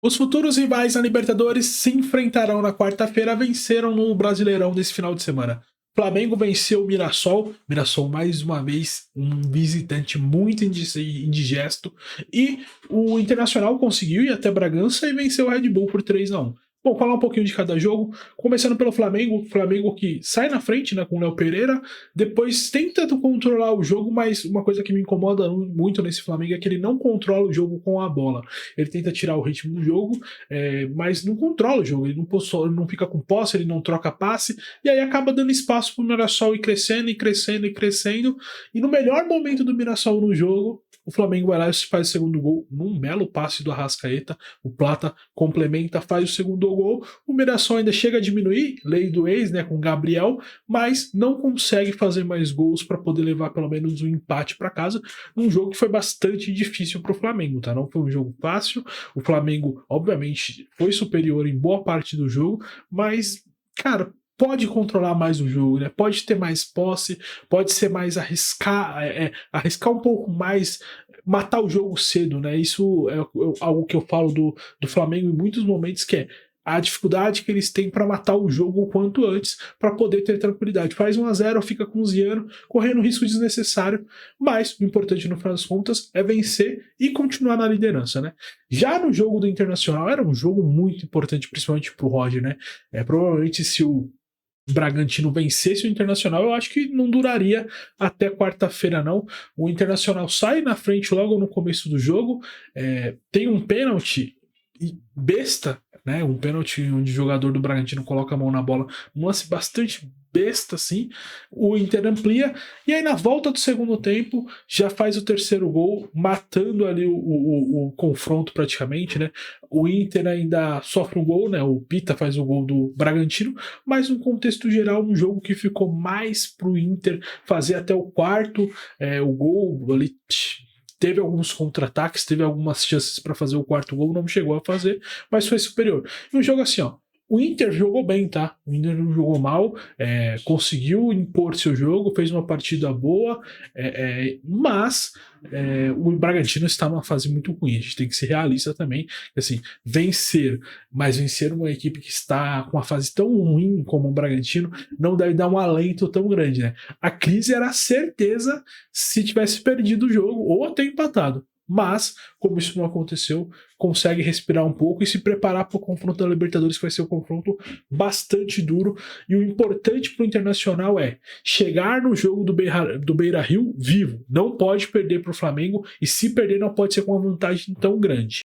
Os futuros rivais na Libertadores se enfrentarão na quarta-feira, venceram no Brasileirão desse final de semana. Flamengo venceu o Mirassol, Mirassol mais uma vez um visitante muito indigesto, e o Internacional conseguiu ir até Bragança e venceu o Red Bull por 3-1. Bom, falar um pouquinho de cada jogo, começando pelo Flamengo, Flamengo que sai na frente, né, com o Léo Pereira, depois tenta controlar o jogo, mas uma coisa que me incomoda muito nesse Flamengo é que ele não controla o jogo com a bola. Ele tenta tirar o ritmo do jogo, mas não controla o jogo, ele não fica com posse, ele não troca passe, e aí acaba dando espaço para o Mirassol ir crescendo e crescendo e crescendo, e no melhor momento do Mirassol no jogo, o Flamengo vai lá e faz o segundo gol num belo passe do Arrascaeta, o Plata complementa, faz o segundo gol, o Mirassol ainda chega a diminuir, lei do ex, né, com o Gabriel, mas não consegue fazer mais gols para poder levar pelo menos um empate para casa, num jogo que foi bastante difícil para o Flamengo, tá? Não foi um jogo fácil, o Flamengo, obviamente, foi superior em boa parte do jogo, mas, cara, pode controlar mais o jogo, né? Pode ter mais posse, pode ser mais arriscar um pouco mais, matar o jogo cedo, né? Isso é algo que eu falo do Flamengo em muitos momentos, que é a dificuldade que eles têm para matar o jogo o quanto antes, para poder ter tranquilidade. Faz 1-0, fica cozinhando, correndo risco desnecessário, mas o importante no final das contas é vencer e continuar na liderança, né? Já no jogo do Internacional, era um jogo muito importante, principalmente para o Roger, né? Provavelmente se o Bragantino vencesse o Internacional, eu acho que não duraria até quarta-feira, não. O Internacional sai na frente logo no começo do jogo, tem um pênalti besta, né? Um pênalti onde o jogador do Bragantino coloca a mão na bola, um lance bastante besta, assim. O Inter amplia, e aí na volta do segundo tempo já faz o terceiro gol, matando ali o confronto praticamente, né? O Inter ainda sofre um gol, né? O Pita faz o gol do Bragantino, mas no contexto geral, um jogo que ficou mais pro Inter fazer até o quarto, o gol ali. Teve alguns contra-ataques, teve algumas chances para fazer o quarto gol, não chegou a fazer, mas foi superior. E um jogo assim, ó. O Inter jogou bem, tá? O Inter não jogou mal, conseguiu impor seu jogo, fez uma partida boa, mas o Bragantino está numa fase muito ruim. A gente tem que ser realista também. Assim, mas vencer uma equipe que está com uma fase tão ruim como o Bragantino não deve dar um alento tão grande, né? A crise era certeza se tivesse perdido o jogo ou até empatado. Mas, como isso não aconteceu, consegue respirar um pouco e se preparar para o confronto da Libertadores, que vai ser um confronto bastante duro. E o importante para o Internacional é chegar no jogo do Beira-Rio vivo. Não pode perder para o Flamengo, e se perder não pode ser com uma vantagem tão grande.